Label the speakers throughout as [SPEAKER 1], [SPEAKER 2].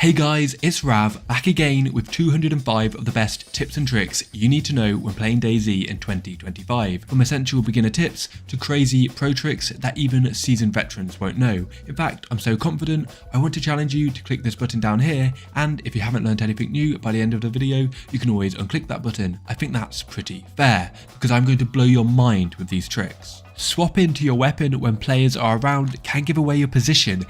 [SPEAKER 1] Hey guys, it's Rav, back again with 205 of the best tips and tricks you need to know when playing DayZ in 2025. From essential beginner tips to crazy pro tricks that even seasoned veterans won't know. In fact, I'm so confident, I want to challenge you to click this button down here, and if you haven't learned anything new by the end of the video, you can always unclick that button. I think that's pretty fair, because I'm going to blow your mind with these tricks. Swap into your weapon when players are around can give away your position.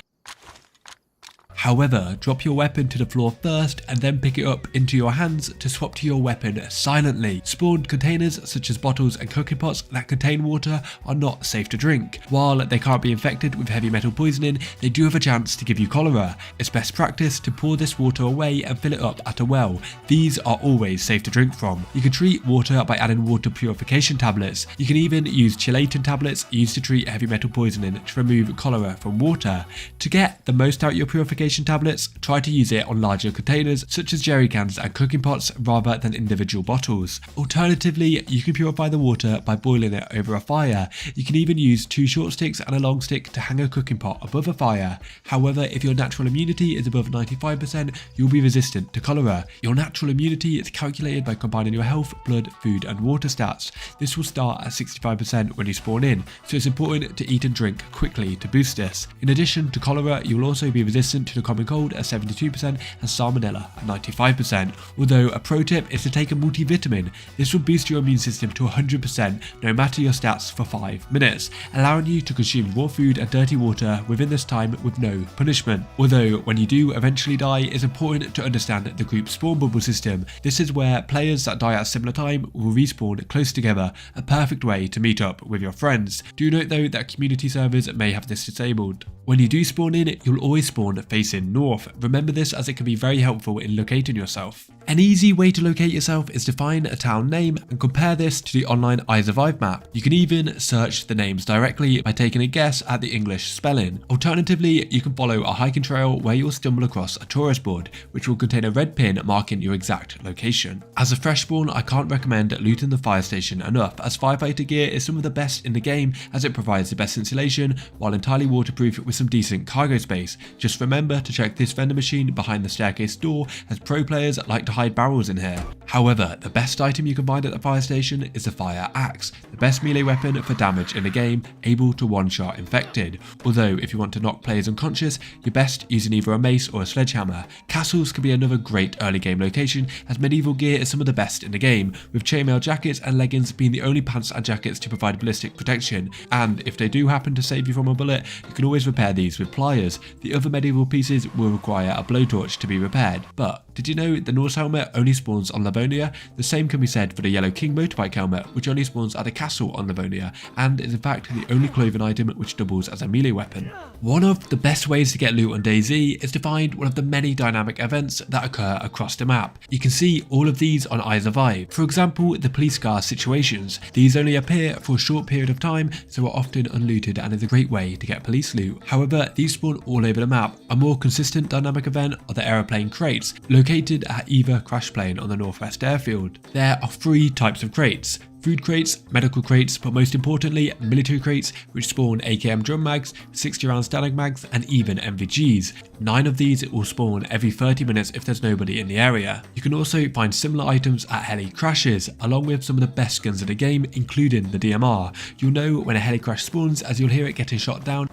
[SPEAKER 1] However, drop your weapon to the floor first and then pick it up into your hands to swap to your weapon silently. Spawned containers such as bottles and cooking pots that contain water are not safe to drink. While they can't be infected with heavy metal poisoning, they do have a chance to give you cholera. It's best practice to pour this water away and fill it up at a well. These are always safe to drink from. You can treat water by adding water purification tablets. You can even use chelating tablets used to treat heavy metal poisoning to remove cholera from water. To get the most out of your purification tablets, try to use it on larger containers such as jerry cans and cooking pots rather than individual bottles. Alternatively, you can purify the water by boiling it over a fire. You can even use 2 short sticks and a long stick to hang a cooking pot above a fire. However, if your natural immunity is above 95%, you'll be resistant to cholera. Your natural immunity is calculated by combining your health, blood, food and water stats. This will start at 65% when you spawn in, so it's important to eat and drink quickly to boost this. In addition to cholera, you will also be resistant to the common cold at 72% and salmonella at 95%. Although a pro tip is to take a multivitamin. This will boost your immune system to 100% no matter your stats for 5 minutes, allowing you to consume raw food and dirty water within this time with no punishment. Although when you do eventually die, it's important to understand the group spawn bubble system. This is where players that die at a similar time will respawn close together, a perfect way to meet up with your friends. Do note though that community servers may have this disabled. When you do spawn in, you'll always spawn facing north. Remember this as it can be very helpful in locating yourself. An easy way to locate yourself is to find a town name and compare this to the online iSurvive map. You can even search the names directly by taking a guess at the English spelling. Alternatively, you can follow a hiking trail where you'll stumble across a tourist board, which will contain a red pin marking your exact location. As a fresh spawn, I can't recommend looting the fire station enough, as firefighter gear is some of the best in the game as it provides the best insulation while entirely waterproof with some decent cargo space. Just remember to check this vending machine behind the staircase door, as pro players like to hide barrels in here. However, the best item you can find at the fire station is the fire axe, the best melee weapon for damage in the game, able to one-shot infected. Although if you want to knock players unconscious, you're best using either a mace or a sledgehammer. Castles can be another great early game location, as medieval gear is some of the best in the game, with chainmail jackets and leggings being the only pants and jackets to provide ballistic protection. And if they do happen to save you from a bullet, you can always repair these with pliers. The other medieval pieces will require a blowtorch to be repaired. But did you know the Norse helmet only spawns on Livonia? The same can be said for the Yellow King motorbike helmet, which only spawns at a castle on Livonia, and is in fact the only clothing item which doubles as a melee weapon. One of the best ways to get loot on DayZ is to find one of the many dynamic events that occur across the map. You can see all of these on iSurvive. For example, the police car situations. These only appear for a short period of time, so are often unlooted and is a great way to get police loot. However, these spawn all over the map. A more consistent dynamic event are the aeroplane crates, located at either crash plane on the northwest airfield. There are 3 types of crates: food crates, medical crates, but most importantly, military crates, which spawn AKM drum mags, 60 round Stalag mags, and even MVGs. 9 of these will spawn every 30 minutes if there's nobody in the area. You can also find similar items at heli crashes, along with some of the best guns in the game, including the DMR. You'll know when a heli crash spawns, as you'll hear it getting shot down,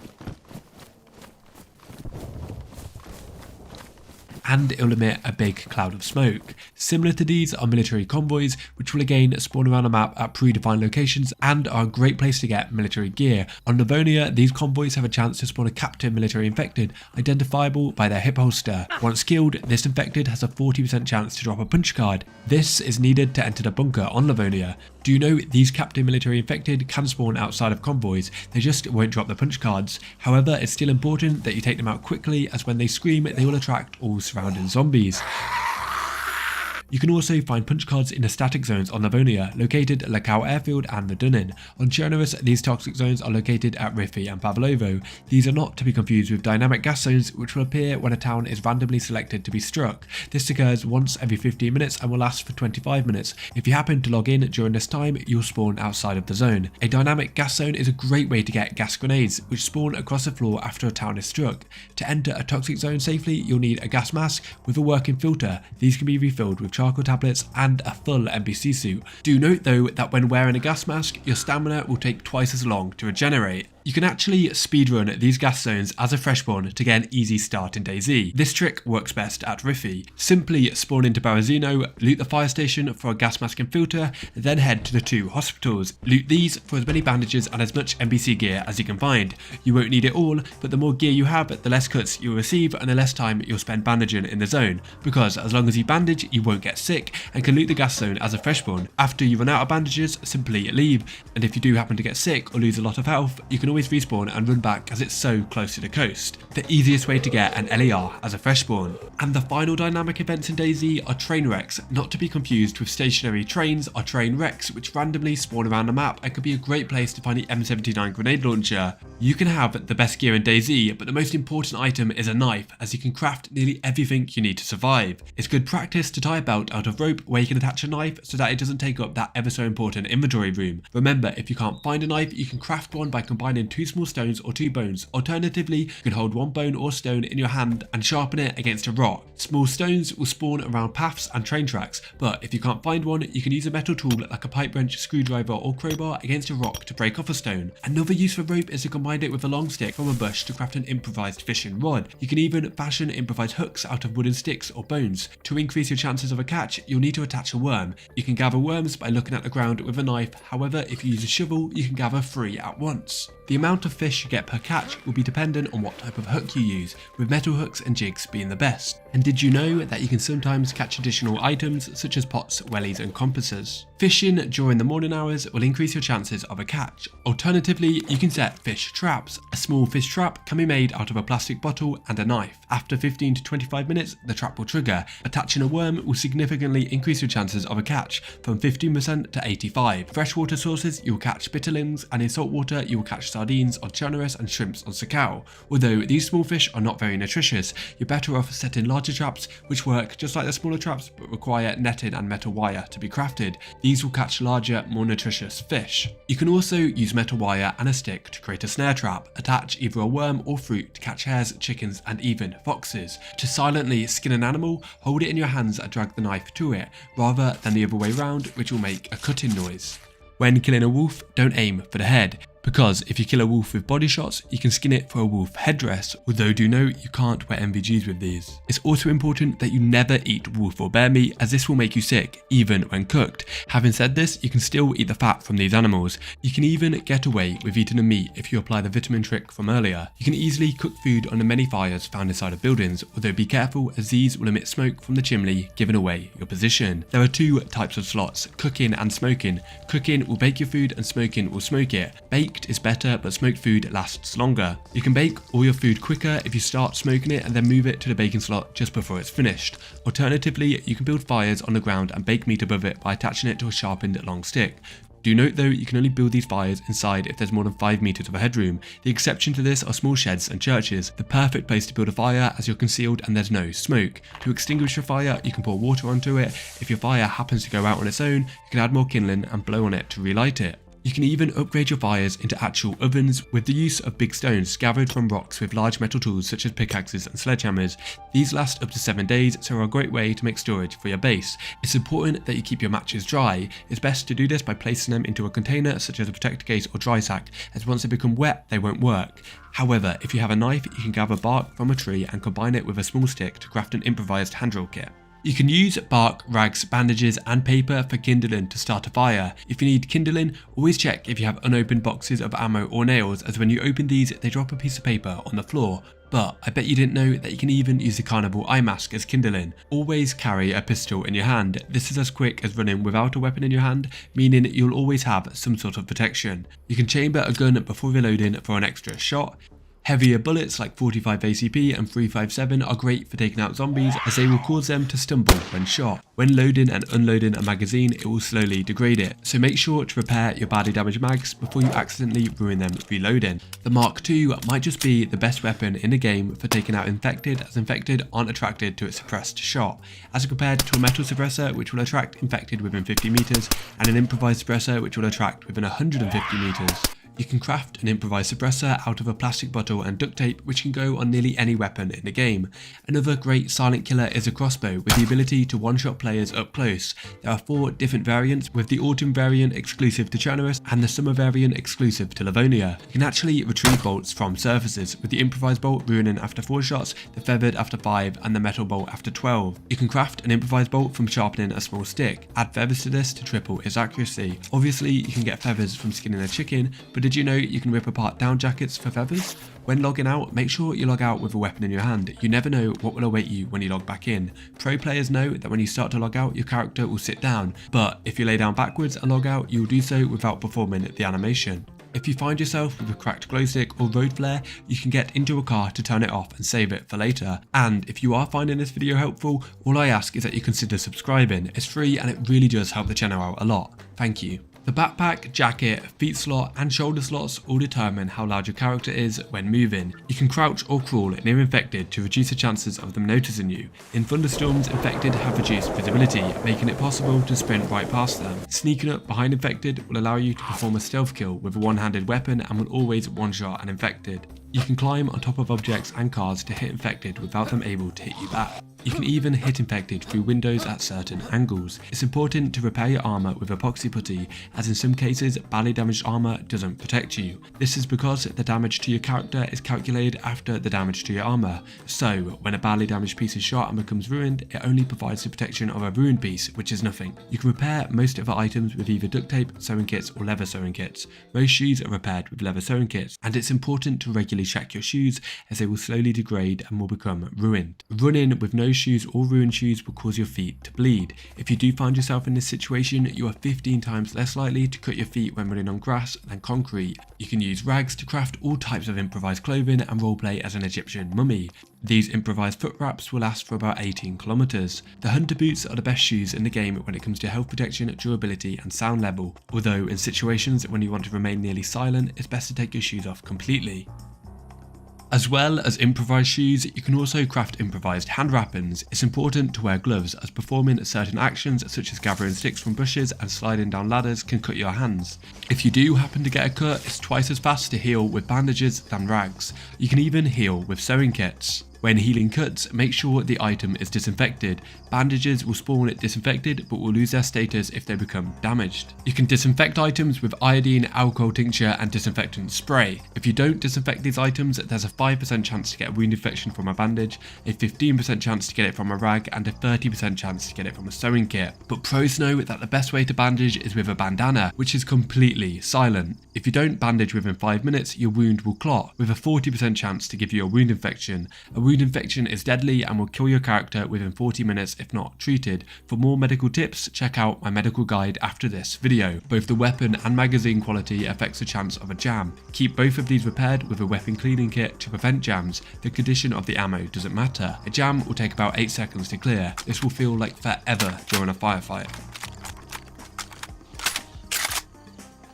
[SPEAKER 1] and it'll emit a big cloud of smoke. Similar to these are military convoys, which will again spawn around a map at predefined locations and are a great place to get military gear. On Livonia, these convoys have a chance to spawn a captive military infected, identifiable by their hip holster. Once killed, this infected has a 40% chance to drop a punch card. This is needed to enter the bunker on Livonia. Do you know these captive military infected can spawn outside of convoys, they just won't drop the punch cards. However, it's still important that you take them out quickly, as when they scream, they will attract all surrounding zombies. You can also find punch cards in the static zones on Livonia, located at Lacau Airfield and the Dunnin. On Chernobyl, these toxic zones are located at Riffy and Pavlovo. These are not to be confused with dynamic gas zones, which will appear when a town is randomly selected to be struck. This occurs once every 15 minutes and will last for 25 minutes. If you happen to log in during this time, you'll spawn outside of the zone. A dynamic gas zone is a great way to get gas grenades, which spawn across the floor after a town is struck. To enter a toxic zone safely, you'll need a gas mask with a working filter. These can be refilled with charcoal tablets and a full NPC suit. Do note though that when wearing a gas mask, your stamina will take twice as long to regenerate. You can actually speedrun these gas zones as a freshborn to get an easy start in DayZ. This trick works best at Riffy. Simply spawn into Barazino, loot the fire station for a gas mask and filter, then head to the 2 hospitals. Loot these for as many bandages and as much NPC gear as you can find. You won't need it all, but the more gear you have, the less cuts you'll receive and the less time you'll spend bandaging in the zone, because as long as you bandage, you won't get sick and can loot the gas zone as a freshborn. After you run out of bandages, simply leave, and if you do happen to get sick or lose a lot of health, you can always respawn and run back as it's so close to the coast. The easiest way to get an LER as a freshborn. And the final dynamic events in DayZ are train wrecks, not to be confused with stationary trains, are train wrecks which randomly spawn around the map and could be a great place to find the M79 grenade launcher. You can have the best gear in DayZ, but the most important item is a knife, as you can craft nearly everything you need to survive. It's good practice to tie a belt out of rope where you can attach a knife so that it doesn't take up that ever so important inventory room. Remember, if you can't find a knife, you can craft one by combining 2 small stones or 2 bones. Alternatively, you can hold 1 bone or stone in your hand and sharpen it against a rock. Small stones will spawn around paths and train tracks, but if you can't find one, you can use a metal tool like a pipe wrench, screwdriver or crowbar against a rock to break off a stone. Another use for rope is to combine it with a long stick from a bush to craft an improvised fishing rod. You can even fashion improvised hooks out of wooden sticks or bones. To increase your chances of a catch, you'll need to attach a worm. You can gather worms by looking at the ground with a knife, however if you use a shovel, you can gather 3 at once. The amount of fish you get per catch will be dependent on what type of hook you use, with metal hooks and jigs being the best. And did you know that you can sometimes catch additional items such as pots, wellies and compasses? Fishing during the morning hours will increase your chances of a catch. Alternatively, you can set fish traps. A small fish trap can be made out of a plastic bottle and a knife. After 15 to 25 minutes, the trap will trigger. Attaching a worm will significantly increase your chances of a catch, from 15% to 85%. Freshwater sources, you will catch bitterlings, and in saltwater, you will catch sardines on Chernobyl and shrimps on Sakau. Although these small fish are not very nutritious, you're better off setting larger traps, which work just like the smaller traps but require netting and metal wire to be crafted. These will catch larger, more nutritious fish. You can also use metal wire and a stick to create a snare trap. Attach either a worm or fruit to catch hares, chickens and even foxes. To silently skin an animal, hold it in your hands and drag the knife to it, rather than the other way round, which will make a cutting noise. When killing a wolf, don't aim for the head, because if you kill a wolf with body shots, you can skin it for a wolf headdress, although do note you can't wear MVGs with these. It's also important that you never eat wolf or bear meat, as this will make you sick, even when cooked. Having said this, you can still eat the fat from these animals. You can even get away with eating the meat if you apply the vitamin trick from earlier. You can easily cook food on the many fires found inside of buildings, although be careful as these will emit smoke from the chimney, giving away your position. There are 2 types of slots, cooking and smoking. Cooking will bake your food and smoking will smoke it. Baked is better, but smoked food lasts longer. You can bake all your food quicker if you start smoking it and then move it to the baking slot just before it's finished. Alternatively, you can build fires on the ground and bake meat above it by attaching it to a sharpened long stick. Do note though, you can only build these fires inside if there's more than 5 meters of a headroom. The exception to this are small sheds and churches, the perfect place to build a fire as you're concealed and there's no smoke. To extinguish your fire, you can pour water onto it. If your fire happens to go out on its own, you can add more kindling and blow on it to relight it. You can even upgrade your fires into actual ovens with the use of big stones gathered from rocks with large metal tools such as pickaxes and sledgehammers. These last up to 7 days, so are a great way to make storage for your base. It's important that you keep your matches dry. It's best to do this by placing them into a container such as a protector case or dry sack, as once they become wet they won't work. However, if you have a knife, you can gather bark from a tree and combine it with a small stick to craft an improvised hand drill kit. You can use bark, rags, bandages and paper for kindling to start a fire. If you need kindling, always check if you have unopened boxes of ammo or nails, as when you open these they drop a piece of paper on the floor. But I bet you didn't know that you can even use the carnival eye mask as kindling. Always carry a pistol in your hand. This is as quick as running without a weapon in your hand, meaning you'll always have some sort of protection. You can chamber a gun before reloading for an extra shot. Heavier bullets like 45 ACP and 357 are great for taking out zombies as they will cause them to stumble when shot. When loading and unloading a magazine, it will slowly degrade it, so make sure to repair your badly damaged mags before you accidentally ruin them reloading. The Mark II might just be the best weapon in the game for taking out infected, as infected aren't attracted to its suppressed shot, as compared to a metal suppressor which will attract infected within 50 meters and an improvised suppressor which will attract within 150 meters. You can craft an improvised suppressor out of a plastic bottle and duct tape which can go on nearly any weapon in the game. Another great silent killer is a crossbow with the ability to one-shot players up close. There are 4 different variants, with the autumn variant exclusive to Generous and the summer variant exclusive to Livonia. You can actually retrieve bolts from surfaces, with the improvised bolt ruining after 4 shots, the feathered after 5 and the metal bolt after 12. You can craft an improvised bolt from sharpening a small stick. Add feathers to this to triple its accuracy. Obviously you can get feathers from skinning a chicken, but did you know you can rip apart down jackets for feathers? When logging out, make sure you log out with a weapon in your hand. You never know what will await you when you log back in. Pro players know that when you start to log out, your character will sit down, but if you lay down backwards and log out, you will do so without performing the animation. If you find yourself with a cracked glow stick or road flare, you can get into a car to turn it off and save it for later. And if you are finding this video helpful, all I ask is that you consider subscribing. It's free and it really does help the channel out a lot. Thank you. The backpack, jacket, feet slot and shoulder slots all determine how loud your character is when moving. You can crouch or crawl near infected to reduce the chances of them noticing you. In thunderstorms, infected have reduced visibility, making it possible to sprint right past them. Sneaking up behind infected will allow you to perform a stealth kill with a one-handed weapon and will always one-shot an infected. You can climb on top of objects and cars to hit infected without them able to hit you back. You can even hit infected through windows at certain angles. It's important to repair your armor with epoxy putty, as in some cases badly damaged armor doesn't protect you. This is because the damage to your character is calculated after the damage to your armor. So when a badly damaged piece is shot and becomes ruined, it only provides the protection of a ruined piece, which is nothing. You can repair most of the items with either duct tape, sewing kits or leather sewing kits. Most shoes are repaired with leather sewing kits, and it's important to regularly check your shoes as they will slowly degrade and will become ruined. Running with no shoes or ruined shoes will cause your feet to bleed. If you do find yourself in this situation, you are 15 times less likely to cut your feet when running on grass than concrete. You can use rags to craft all types of improvised clothing and roleplay as an Egyptian mummy. These improvised foot wraps will last for about 18 kilometers. The hunter boots are the best shoes in the game when it comes to health protection, durability and sound level, although in situations when you want to remain nearly silent, it's best to take your shoes off completely. As well as improvised shoes, you can also craft improvised hand wrappings. It's important to wear gloves, as performing certain actions such as gathering sticks from bushes and sliding down ladders can cut your hands. If you do happen to get a cut, it's twice as fast to heal with bandages than rags. You can even heal with sewing kits. When healing cuts, make sure the item is disinfected. Bandages will spawn it disinfected but will lose their status if they become damaged. You can disinfect items with iodine, alcohol tincture and disinfectant spray. If you don't disinfect these items, there's a 5% chance to get a wound infection from a bandage, a 15% chance to get it from a rag and a 30% chance to get it from a sewing kit. But pros know that the best way to bandage is with a bandana, which is completely silent. If you don't bandage within 5 minutes, your wound will clot, with a 40% chance to give you a wound infection. A wound infection is deadly and will kill your character within 40 minutes if not treated. For more medical tips, check out my medical guide after this video. Both the weapon and magazine quality affects the chance of a jam. Keep both of these repaired with a weapon cleaning kit to prevent jams. The condition of the ammo doesn't matter. A jam will take about 8 seconds to clear. This will feel like forever during a firefight.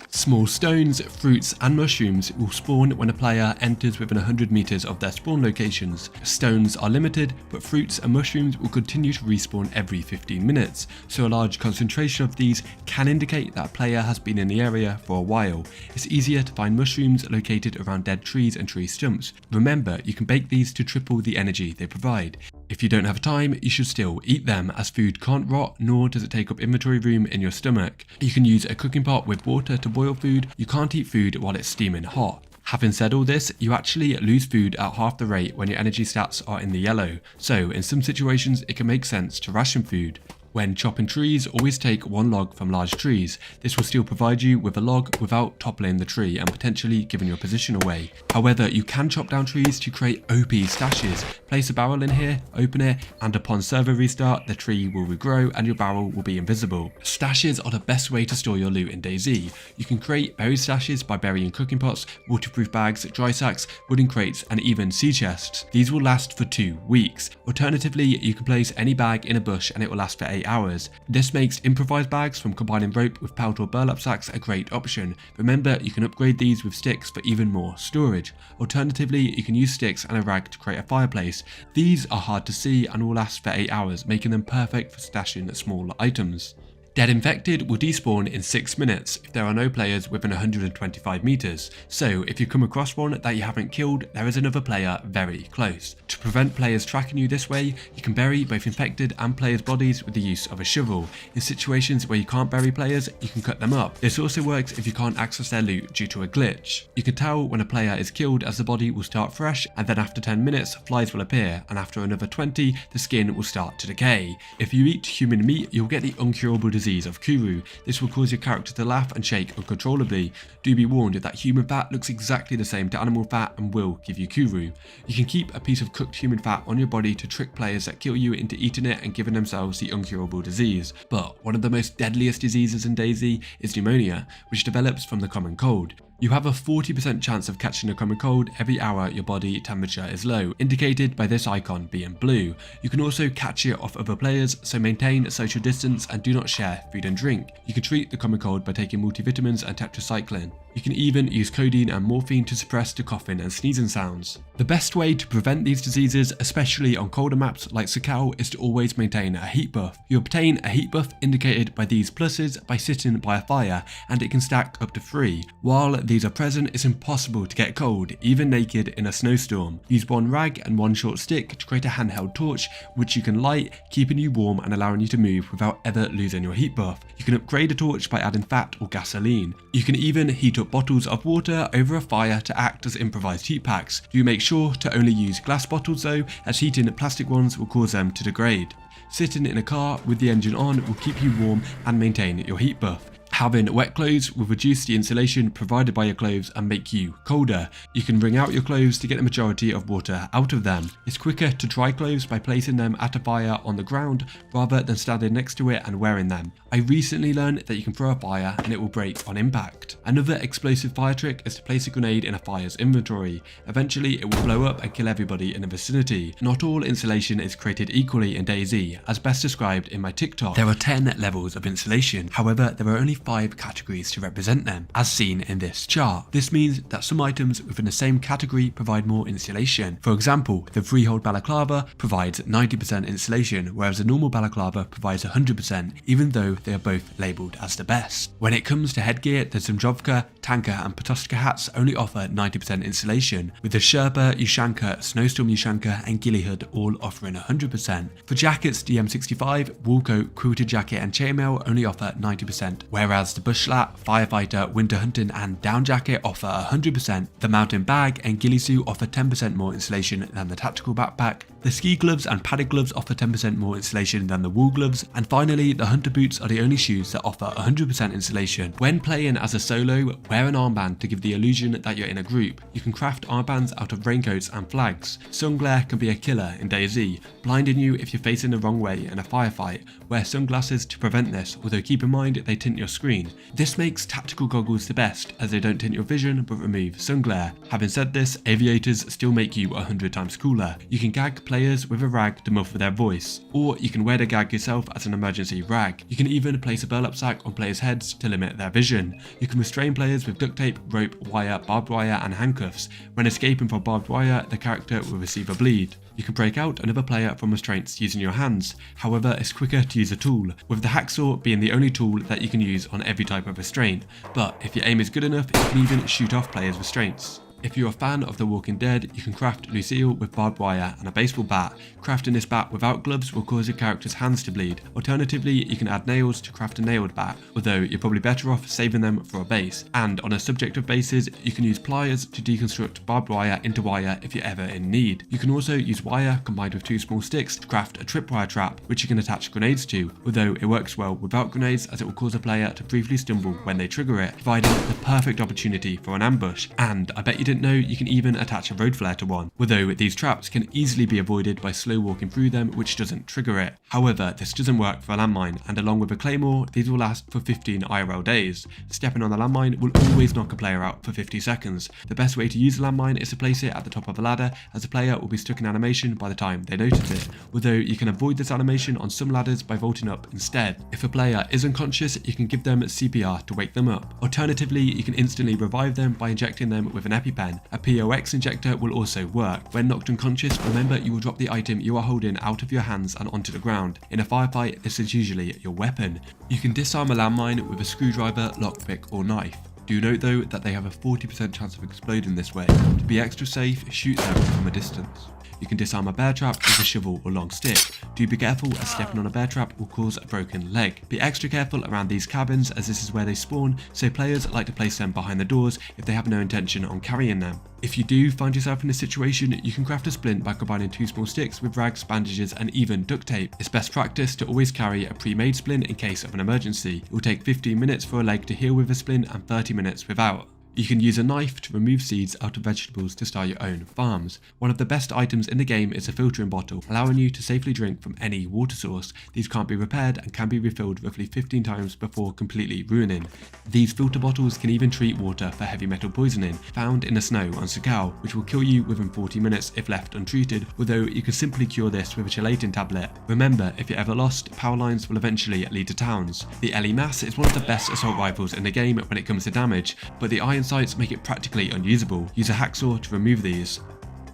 [SPEAKER 1] Small stones, fruits and mushrooms will spawn when a player enters within 100 meters of their spawn locations. Stones are limited, but fruits and mushrooms will continue to respawn every 15 minutes, so a large concentration of these can indicate that a player has been in the area for a while. It's easier to find mushrooms located around dead trees and tree stumps. Remember, you can bake these to triple the energy they provide. If you don't have time, you should still eat them, as food can't rot, nor does it take up inventory room in your stomach. You can use a cooking pot with water to boil food. You can't eat food while it's steaming hot. Having said all this, you actually lose food at half the rate when your energy stats are in the yellow, so in some situations it can make sense to ration food. When chopping trees, always take one log from large trees. This will still provide you with a log without toppling the tree and potentially giving your position away. However, you can chop down trees to create OP stashes. Place a barrel in here, open it, and upon server restart, the tree will regrow and your barrel will be invisible. Stashes are the best way to store your loot in DayZ. You can create buried stashes by burying cooking pots, waterproof bags, dry sacks, wooden crates, and even sea chests. These will last for 2 weeks. Alternatively, you can place any bag in a bush and it will last for 8 hours. This makes improvised bags from combining rope with pelt or burlap sacks a great option. Remember, you can upgrade these with sticks for even more storage. Alternatively, you can use sticks and a rag to create a fireplace. These are hard to see and will last for 8 hours, making them perfect for stashing small items. Dead infected will despawn in 6 minutes if there are no players within 125 meters, so if you come across one that you haven't killed, there is another player very close. To prevent players tracking you this way, you can bury both infected and players' bodies with the use of a shovel. In situations where you can't bury players, you can cut them up. This also works if you can't access their loot due to a glitch. You can tell when a player is killed as the body will start fresh, and then after 10 minutes, flies will appear, and after another 20, the skin will start to decay. If you eat human meat, you'll get the uncurable disease of Kuru. This will cause your character to laugh and shake uncontrollably. Do be warned that human fat looks exactly the same to animal fat and will give you Kuru. You can keep a piece of cooked human fat on your body to trick players that kill you into eating it and giving themselves the uncurable disease. But one of the most deadliest diseases in DayZ is pneumonia, which develops from the common cold. You have a 40% chance of catching a common cold every hour your body temperature is low, indicated by this icon being blue. You can also catch it off other players, so maintain social distance and do not share food and drink. You can treat the common cold by taking multivitamins and tetracycline. You can even use codeine and morphine to suppress the coughing and sneezing sounds. The best way to prevent these diseases, especially on colder maps like Sakal, is to always maintain a heat buff. You obtain a heat buff indicated by these pluses by sitting by a fire, and it can stack up to 3. While these are present, it's impossible to get cold, even naked in a snowstorm. Use one rag and one short stick to create a handheld torch, which you can light, keeping you warm and allowing you to move without ever losing your heat buff. You can upgrade a torch by adding fat or gasoline. You can even heat up bottles of water over a fire to act as improvised heat packs. Do make sure to only use glass bottles though, as heating plastic ones will cause them to degrade. Sitting in a car with the engine on will keep you warm and maintain your heat buff. Having wet clothes will reduce the insulation provided by your clothes and make you colder. You can wring out your clothes to get the majority of water out of them. It's quicker to dry clothes by placing them at a fire on the ground rather than standing next to it and wearing them. I recently learned that you can throw a fire and it will break on impact. Another explosive fire trick is to place a grenade in a fire's inventory. Eventually it will blow up and kill everybody in the vicinity. Not all insulation is created equally in DayZ, as best described in my TikTok. There are 10 levels of insulation, however there are only 5 categories to represent them, as seen in this chart. This means that some items within the same category provide more insulation. For example, the freehold balaclava provides 90% insulation, whereas the normal balaclava provides 100%, even though they are both labelled as the best. When it comes to headgear, the Zimjovka, Tanka and Potoska hats only offer 90% insulation, with the Sherpa, Ushanka, Snowstorm Ushanka and Ghillie Hood all offering 100%. For jackets, the M65, Woolcoat, Quilted Jacket and Chainmail only offer 90%, whereas the Bushlat, Firefighter, Winter Hunting and Down Jacket offer 100%. The Mountain Bag and Ghillie Suit offer 10% more insulation than the Tactical Backpack. The ski gloves and padded gloves offer 10% more insulation than the wool gloves, and finally the hunter boots are the only shoes that offer 100% insulation. When playing as a solo, wear an armband to give the illusion that you're in a group. You can craft armbands out of raincoats and flags. Sun glare can be a killer in DayZ, blinding you if you're facing the wrong way in a firefight. Wear sunglasses to prevent this, although keep in mind they tint your screen. This makes tactical goggles the best, as they don't tint your vision but remove sun glare. Having said this, aviators still make you 100 times cooler. You can gag players with a rag to muffle their voice, or you can wear the gag yourself as an emergency rag. You can even place a burlap sack on players' heads to limit their vision. You can restrain players with duct tape, rope, wire, barbed wire and handcuffs. When escaping from barbed wire, the character will receive a bleed. You can break out another player from restraints using your hands, however it's quicker to use a tool, with the hacksaw being the only tool that you can use on every type of restraint, but if your aim is good enough you can even shoot off players' restraints. If you're a fan of The Walking Dead, you can craft Lucille with barbed wire and a baseball bat. Crafting this bat without gloves will cause your character's hands to bleed. Alternatively, you can add nails to craft a nailed bat, although you're probably better off saving them for a base. And on a subject of bases, you can use pliers to deconstruct barbed wire into wire if you're ever in need. You can also use wire combined with 2 small sticks to craft a tripwire trap, which you can attach grenades to, although it works well without grenades as it will cause a player to briefly stumble when they trigger it, providing the perfect opportunity for an ambush. And I bet you didn't know you can even attach a road flare to one, although these traps can easily be avoided by slow walking through them, which doesn't trigger it. However, this doesn't work for a landmine, and along with a claymore, these will last for 15 IRL days. Stepping on the landmine will always knock a player out for 50 seconds. The best way to use a landmine is to place it at the top of a ladder, as the player will be stuck in animation by the time they notice it, although you can avoid this animation on some ladders by vaulting up instead. If a player is unconscious, you can give them CPR to wake them up. Alternatively, you can instantly revive them by injecting them with an EpiPen. A POX injector will also work. When knocked unconscious, remember you will drop the item you are holding out of your hands and onto the ground. In a firefight, this is usually your weapon. You can disarm a landmine with a screwdriver, lockpick or knife. Do note though that they have a 40% chance of exploding this way. To be extra safe, shoot them from a distance. You can disarm a bear trap with a shovel or long stick. Do be careful as stepping on a bear trap will cause a broken leg. Be extra careful around these cabins as this is where they spawn, so players like to place them behind the doors if they have no intention on carrying them. If you do find yourself in a situation, you can craft a splint by combining 2 small sticks with rags, bandages and even duct tape. It's best practice to always carry a pre-made splint in case of an emergency. It will take 15 minutes for a leg to heal with a splint and 30 minutes without. You can use a knife to remove seeds out of vegetables to start your own farms. One of the best items in the game is a filtering bottle, allowing you to safely drink from any water source. These can't be repaired and can be refilled roughly 15 times before completely ruining. These filter bottles can even treat water for heavy metal poisoning, found in the snow on Sakau, which will kill you within 40 minutes if left untreated, although you can simply cure this with a chelating tablet. Remember, if you're ever lost, power lines will eventually lead to towns. The LE Mass is one of the best assault rifles in the game when it comes to damage, but the iron sights make it practically unusable. Use a hacksaw to remove these.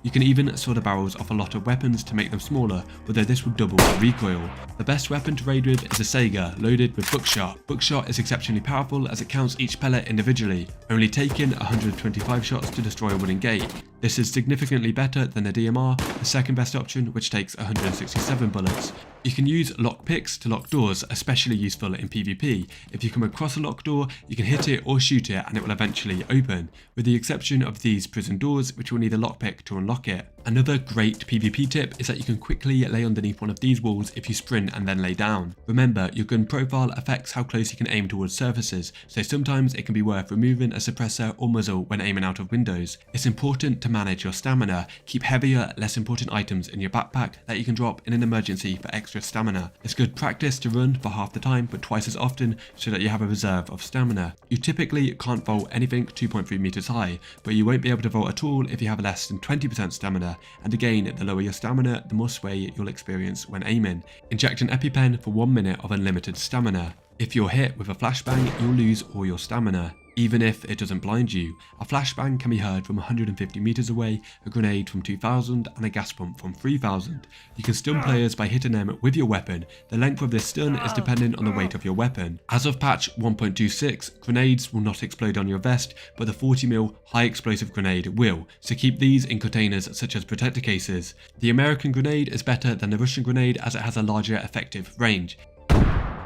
[SPEAKER 1] You can even saw the barrels off a lot of weapons to make them smaller, although this will double the recoil. The best weapon to raid with is a Sega, loaded with buckshot. Buckshot is exceptionally powerful as it counts each pellet individually, only taking 125 shots to destroy a wooden gate. This is significantly better than the DMR, the second best option, which takes 167 bullets. You can use lock picks to lock doors, especially useful in PvP. If you come across a locked door, you can hit it or shoot it and it will eventually open, with the exception of these prison doors, which will need a lockpick to unlock it. Another great PvP tip is that you can quickly lay underneath one of these walls if you sprint and then lay down. Remember, your gun profile affects how close you can aim towards surfaces, so sometimes it can be worth removing a suppressor or muzzle when aiming out of windows. It's important to manage your stamina. Keep heavier, less important items in your backpack that you can drop in an emergency for extra stamina. It's good practice to run for half the time but twice as often so that you have a reserve of stamina. You typically can't vault anything 2.3 meters high, but you won't be able to vault at all if you have less than 20% stamina, and again, the lower your stamina, the more sway you'll experience when aiming. Inject an EpiPen for 1 minute of unlimited stamina. If you're hit with a flashbang, you'll lose all your stamina, even if it doesn't blind you. A flashbang can be heard from 150 meters away, a grenade from 2000 and a gas pump from 3000. You can stun players by hitting them with your weapon. The length of this stun is dependent on the weight of your weapon. As of patch 1.26, grenades will not explode on your vest, but the 40mm high explosive grenade will, so keep these in containers such as protector cases. The American grenade is better than the Russian grenade as it has a larger effective range.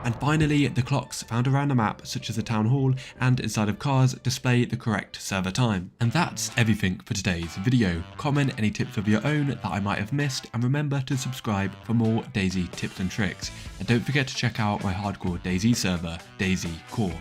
[SPEAKER 1] And finally, the clocks found around the map, such as the town hall and inside of cars, display the correct server time. And that's everything for today's video. Comment any tips of your own that I might have missed, and remember to subscribe for more DayZ tips and tricks. And don't forget to check out my hardcore DayZ server, DayZ Core.